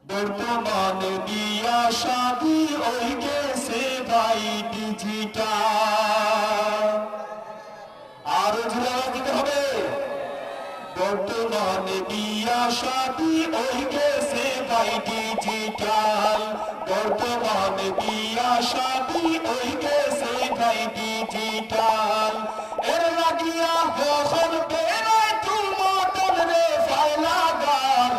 বর্তমানে বিয়া শাদী ওই গেছে ভাই ডিজিটাল। আরো জোরে দিতে হবে। বর্তমানে বিয়া শাদী ওই গেছে ভাই ডিজিটাল। বর্তমানে বিয়া শাদী ওই গেছে ভাই ডিজিটাল। এর লাগিয়া যখন বেরোয় তুল মতন রে ফাইলা গান।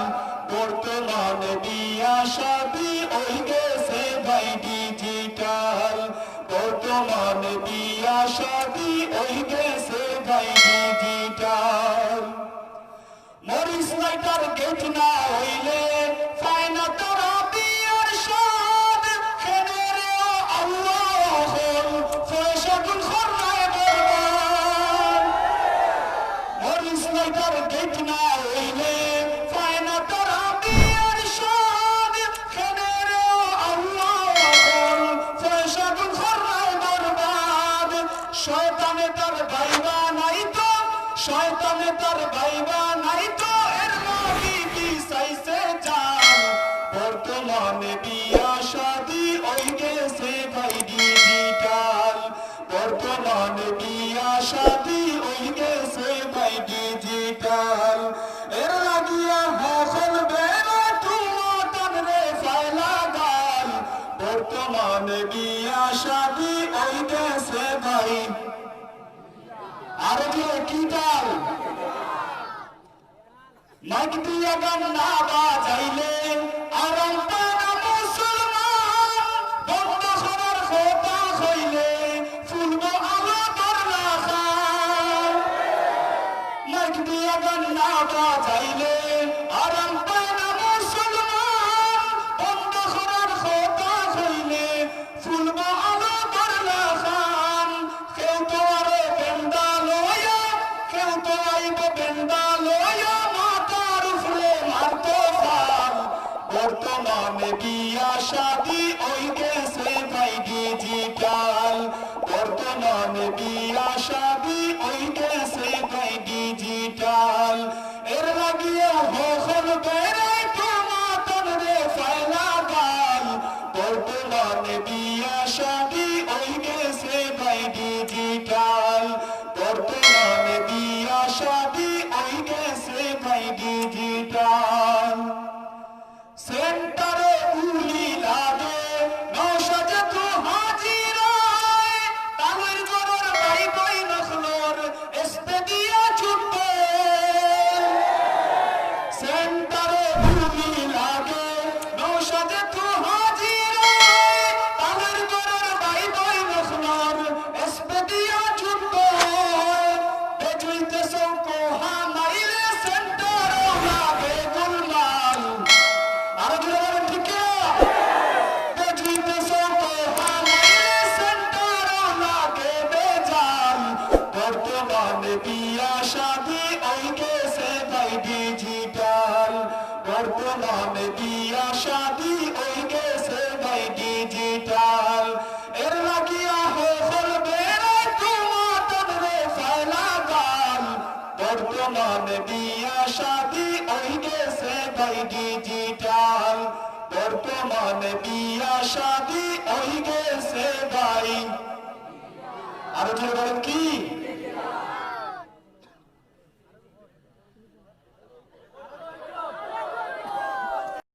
বর্তমানে বিয়া শাদী ওই গেছে ভাই ডিজিটাল। বর্তমানে বিয়া শাদী ওই গেছে ভাই ডিজিটাল। মরিস লাইটার গেট না হইলে ফাইনা তারা বিয়ার স্বাদ। খেনে আল্লাহ হল পয়সা গুণ খরনায় বরবাদ। মরিস লাইটার গেট না হইলে ফাইনা তারা বিয়ার স্বাদ। খেনে আল্লাহ হল পয়সা গুণ খরনায় বরবাদ। শয়তানে তার ভাইবা নাই তো, শয়তানে তার ভাইবা নাই তো, এর লাগি কি চাইছে জান। বর্তমানে বিয়া শাদী ওই গেছে ভাই ডিজিটাল। বর্তমানে বিয়া শাদী ওই গেছে ভাই ডিজিটাল। এর লাগিয়া হখন বেরো তুমতন রে ফাইলা গাল। বর্তমানে বিয়া শাদী ওই গেছে ভাই। আরো জোরে কি গাল? মাইক দিয়া গান না বাজাইলে আরাম পায় না মুসলমান। বন্ধ করার কথা হইলে ফুলব আলো ধরলা খান। মাইক দিয়া গান না বাজাইলে আরাম পায় না মুসলমান। বন্ধ করার কথা হইলে ফুলব আলো ধরলা খান। কেউ তো আরো বেন্দা লয়া, কেউ তো আইব বেন্দা লয়া, মাথার উপরে মারতো ফাল। বর্তমানে বিয়া শাদী ওই গেছে ভাই ডিজিটাল। বর্তমানে বিয়া শাদী ওই গেছে ভাই ডিজিটাল। এর লাগিয়ে হখন বেড়াই তোমাতন রে ফাইলা গাল। বর্তমানে বিয়া শাদী ওই গেছে ভাই ডিজিটাল। বর্তমানে বিয়া শাদী ওই গেছে ভাই ডিজিটাল। সেন্টারে উলি লাগে নৌসাজে তো হাজিরায়। তামির গরর ভাই বই নখলোর এসপে দিয়া ছুটবে। সেন্টারে উলি লাগে নৌসাজে তো হাজিরায়। তামির গরর ভাই বই নখলোর এসপে দিয়া ছুটবে। বেজুইতে সৌকো হামাইলে সেন্টারও লাগে গুলমাল। আরো জোরে বলেন ঠিক কিনা? বেজুইতে সৌকো হামাইলে সেন্টারও লাগে বেজাল। বর্তমানে বিয়া শাদী ওই গেছে ভাই ডিজিটাল। বর্তমানে বিয়া শাদী ওই গেছে ভাই ডিজিটাল। এর লাগিয়া হল বেড়ায় তোমাতন রে ফাইলা গাল। বর্তমানে বিয়া শাদী ওই গেছে ভাই ডিজিটাল। বর্তমানে বিয়া শাদী ওই গেছে ভাই। আরো জোরে বলেন কি?